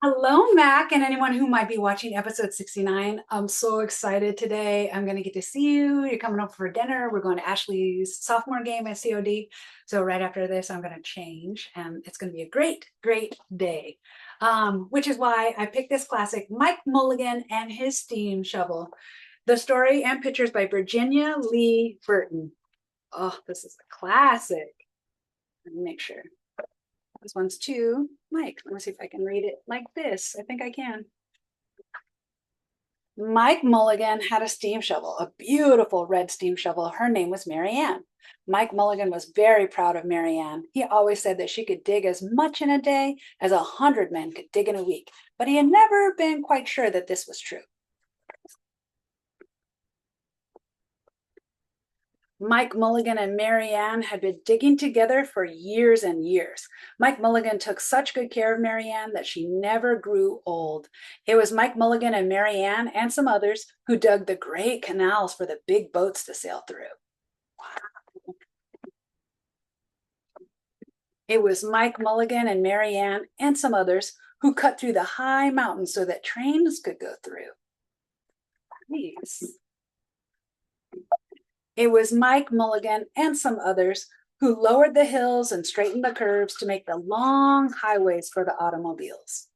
Hello, Mac, and anyone who might be watching episode 69. I'm so excited today. I'm going to get to see you. You're coming up for dinner. We're going to Ashley's sophomore game at COD. So, right after this, I'm going to change, and it's going to be a great, great day. Which is why I picked this classic, Mike Mulligan and his steam shovel. The story and pictures by Virginia Lee Burton. Oh, this is a classic. Let me make sure. This one's to Mike. Let me see if I can read it like this. I think I can. Mike Mulligan had a steam shovel, a beautiful red steam shovel. Her name was Mary Ann. Mike Mulligan was very proud of Mary Ann. He always said that she could dig as much in a day as 100 men could dig in a week, but he had never been quite sure that this was true. Mike Mulligan and Mary Ann had been digging together for years and years. Mike Mulligan took such good care of Mary Ann that she never grew old. It was Mike Mulligan and Mary Ann and some others who dug the great canals for the big boats to sail through. Wow. It was Mike Mulligan and Mary Ann and some others who cut through the high mountains so that trains could go through. Nice. It was Mike Mulligan and some others who lowered the hills and straightened the curves to make the long highways for the automobiles.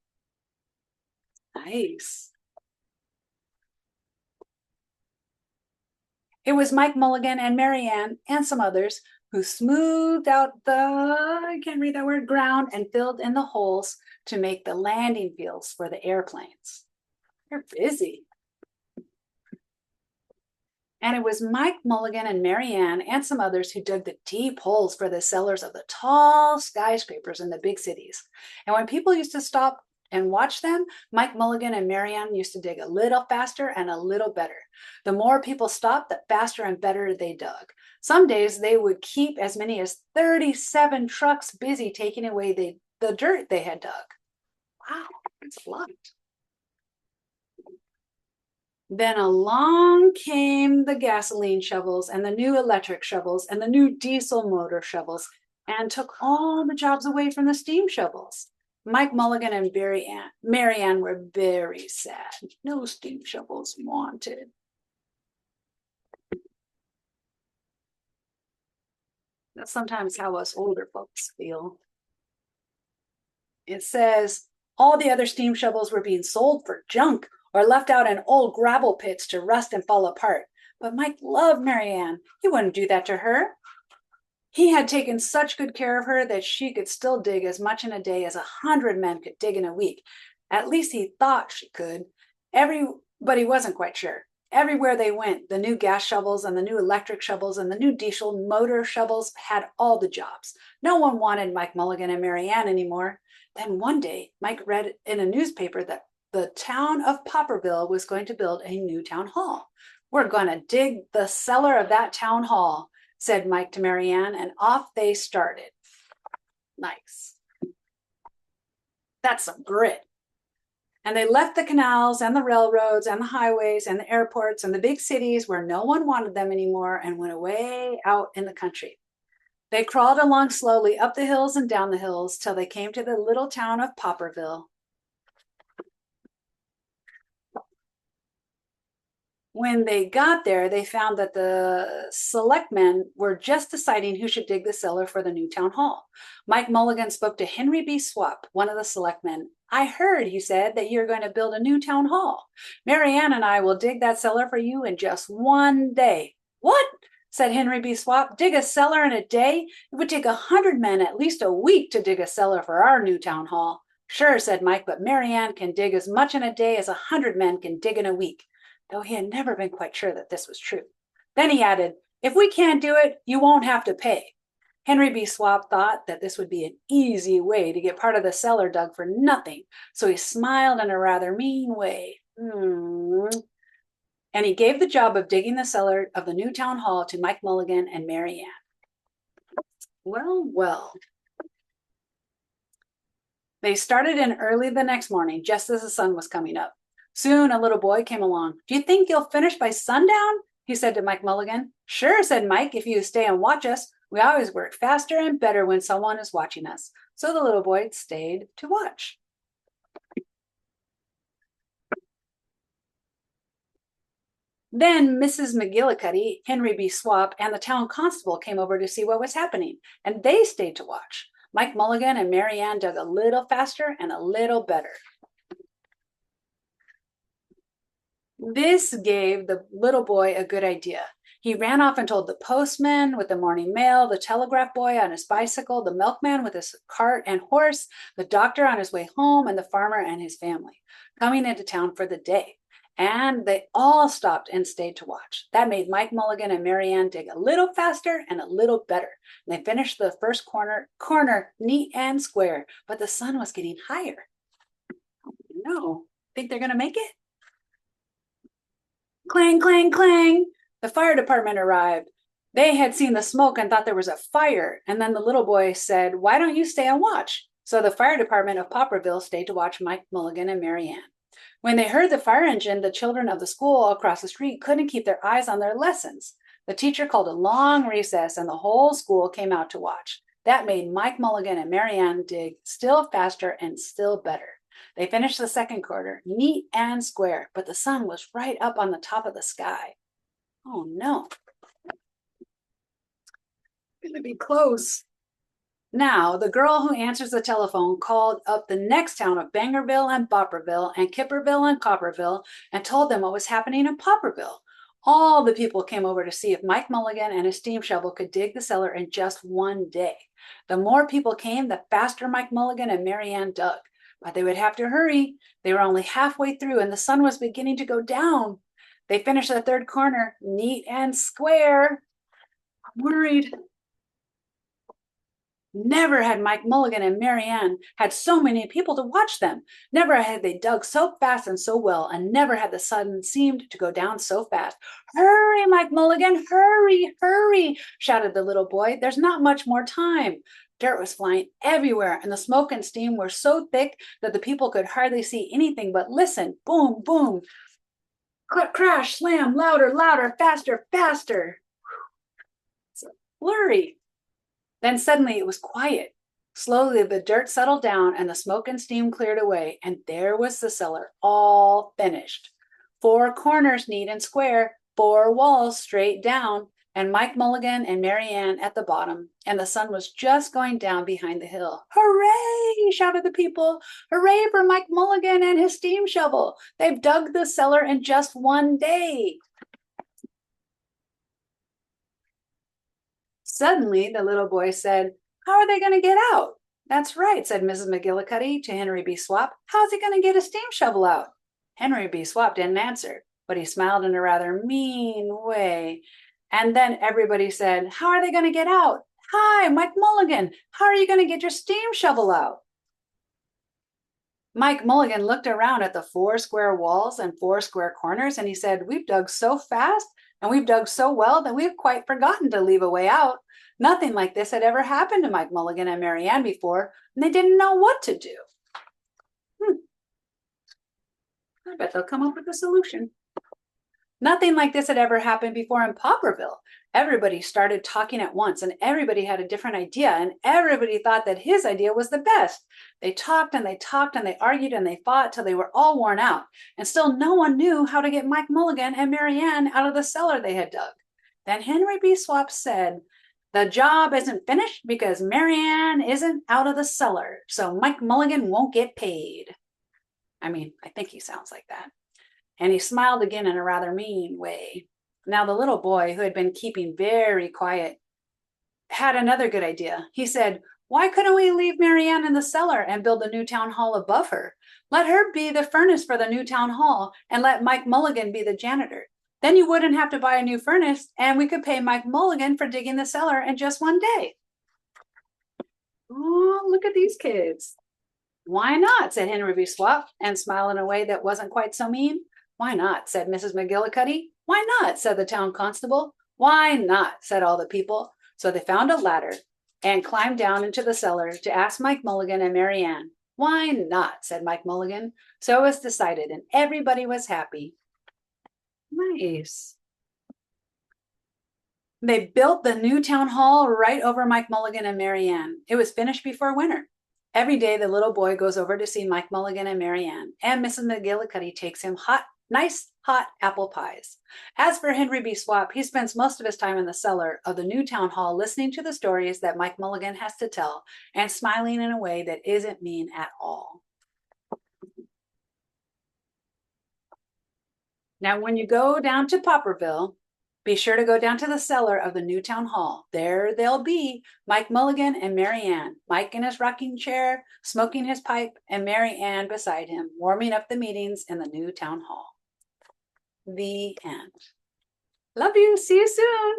Nice. It was Mike Mulligan and Mary Ann and some others who smoothed out the, I can't read that word, ground and filled in the holes to make the landing fields for the airplanes. They're busy. And it was Mike Mulligan and Mary Ann and some others who dug the deep holes for the cellars of the tall skyscrapers in the big cities. And when people used to stop and watch them, Mike Mulligan and Mary Ann used to dig a little faster and a little better. The more people stopped, the faster and better they dug. Some days they would keep as many as 37 trucks busy taking away the dirt they had dug. Wow, that's a lot. Then along came the gasoline shovels and the new electric shovels and the new diesel motor shovels and took all the jobs away from the steam shovels. Mike Mulligan and Mary Ann were very sad. No steam shovels wanted. That's sometimes how us older folks feel. It says all the other steam shovels were being sold for junk or left out in old gravel pits to rust and fall apart. But Mike loved Mary Ann. He wouldn't do that to her. He had taken such good care of her that she could still dig as much in a day as 100 men could dig in a week. At least he thought she could. But he wasn't quite sure. Everywhere they went, the new gas shovels and the new electric shovels and the new diesel motor shovels had all the jobs. No one wanted Mike Mulligan and Mary Ann anymore. Then one day, Mike read in a newspaper that the town of Popperville was going to build a new town hall. We're going to dig the cellar of that town hall, said Mike to Mary Ann, and off they started. Nice. That's some grit. And they left the canals and the railroads and the highways and the airports and the big cities where no one wanted them anymore and went away out in the country. They crawled along slowly up the hills and down the hills till they came to the little town of Popperville. When they got there, they found that the selectmen were just deciding who should dig the cellar for the new town hall. Mike Mulligan spoke to Henry B. Swap, one of the selectmen. I heard, he said, that you're going to build a new town hall. Mary Ann and I will dig that cellar for you in just one day. What? Said Henry B. Swap. Dig a cellar in a day? It would take 100 men at least a week to dig a cellar for our new town hall. Sure, said Mike, but Mary Ann can dig as much in a day as 100 men can dig in a week, though he had never been quite sure that this was true. Then he added, if we can't do it, you won't have to pay. Henry B. Swap thought that this would be an easy way to get part of the cellar dug for nothing, so he smiled in a rather mean way. And he gave the job of digging the cellar of the new town hall to Mike Mulligan and Mary Ann. Well, well. They started in early the next morning, just as the sun was coming up. Soon a little boy came along. Do you think you'll finish by sundown? He said to Mike Mulligan. Sure, said Mike, if you stay and watch us. We always work faster and better when someone is watching us. So the little boy stayed to watch. Then Mrs. McGillicuddy, Henry B. Swap, and the town constable came over to see what was happening, and they stayed to watch. Mike Mulligan and Mary Ann dug a little faster and a little better. This gave the little boy a good idea. He ran off and told the postman with the morning mail, the telegraph boy on his bicycle, the milkman with his cart and horse, the doctor on his way home, and the farmer and his family coming into town for the day. And they all stopped and stayed to watch. That made Mike Mulligan and Mary Ann dig a little faster and a little better. And they finished the first corner neat and square, but the sun was getting higher. Oh, no, think they're going to make it? Clang, clang, clang. The fire department arrived. They had seen the smoke and thought there was a fire. And then the little boy said, "Why don't you stay and watch?" So the fire department of Popperville stayed to watch Mike Mulligan and Mary Ann. When they heard the fire engine, the children of the school across the street couldn't keep their eyes on their lessons. The teacher called a long recess and the whole school came out to watch. That made Mike Mulligan and Mary Ann dig still faster and still better. They finished the second quarter, neat and square, but the sun was right up on the top of the sky. Oh no. It's gonna be close. Now, the girl who answers the telephone called up the next town of Bangerville and Bopperville and Kipperville and Copperville and told them what was happening in Popperville. All the people came over to see if Mike Mulligan and his steam shovel could dig the cellar in just one day. The more people came, the faster Mike Mulligan and Mary Ann dug. But they would have to hurry. They were only halfway through and the sun was beginning to go down. They finished the third corner, neat and square. I'm worried. Never had Mike Mulligan and Mary Ann had so many people to watch them. Never had they dug so fast and so well, and never had the sun seemed to go down so fast. "Hurry, Mike Mulligan, hurry, hurry," shouted the little boy. "There's not much more time." Dirt was flying everywhere, and the smoke and steam were so thick that the people could hardly see anything but listen. Boom, boom. Crash, slam, louder, louder, faster, faster. It's blurry. Then suddenly it was quiet. Slowly the dirt settled down and the smoke and steam cleared away, and there was the cellar, all finished. 4 corners neat and square, 4 walls straight down, and Mike Mulligan and Mary Ann at the bottom, and the sun was just going down behind the hill. "Hooray!" shouted the people. "Hooray for Mike Mulligan and his steam shovel. They've dug the cellar in just one day." Suddenly, the little boy said, "How are they going to get out?" "That's right," said Mrs. McGillicuddy to Henry B. Swap. "How's he going to get a steam shovel out?" Henry B. Swap didn't answer, but he smiled in a rather mean way. And then everybody said, "How are they going to get out?" "Hi, Mike Mulligan, how are you going to get your steam shovel out?" Mike Mulligan looked around at the 4 square walls and 4 square corners, and he said, "We've dug so fast and we've dug so well that we've quite forgotten to leave a way out. Nothing like this had ever happened to Mike Mulligan and Mary Ann before, and they didn't know what to do." I bet they'll come up with a solution. Nothing like this had ever happened before in Popperville. Everybody started talking at once, and everybody had a different idea, and everybody thought that his idea was the best. They talked and they talked and they argued and they fought till they were all worn out, and still no one knew how to get Mike Mulligan and Mary Ann out of the cellar they had dug. Then Henry B. Swap said, "The job isn't finished because Mary Ann isn't out of the cellar, so Mike Mulligan won't get paid." I mean, I think he sounds like that. And he smiled again in a rather mean way. Now the little boy, who had been keeping very quiet, had another good idea. He said, "Why couldn't we leave Mary Ann in the cellar and build a new town hall above her? Let her be the furnace for the new town hall and let Mike Mulligan be the janitor. Then you wouldn't have to buy a new furnace and we could pay Mike Mulligan for digging the cellar in just one day." Oh, look at these kids. "Why not?" said Henry B. Swap, and smiled in a way that wasn't quite so mean. "Why not?" said Mrs. McGillicuddy. "Why not?" said the town constable. "Why not?" said all the people. So they found a ladder and climbed down into the cellar to ask Mike Mulligan and Mary Ann. "Why not?" said Mike Mulligan. So it was decided, and everybody was happy. Nice. They built the new town hall right over Mike Mulligan and Mary Ann. It was finished before winter. Every day the little boy goes over to see Mike Mulligan and Mary Ann, and Mrs. McGillicuddy takes him hot nice hot apple pies. As for Henry B. Swap, he spends most of his time in the cellar of the new town hall listening to the stories that Mike Mulligan has to tell and smiling in a way that isn't mean at all. Now, when you go down to Popperville, be sure to go down to the cellar of the new town hall. There they'll be Mike Mulligan and Mary Ann. Mike in his rocking chair, smoking his pipe, and Mary Ann beside him, warming up the meetings in the new town hall. The end. Love you. See you soon.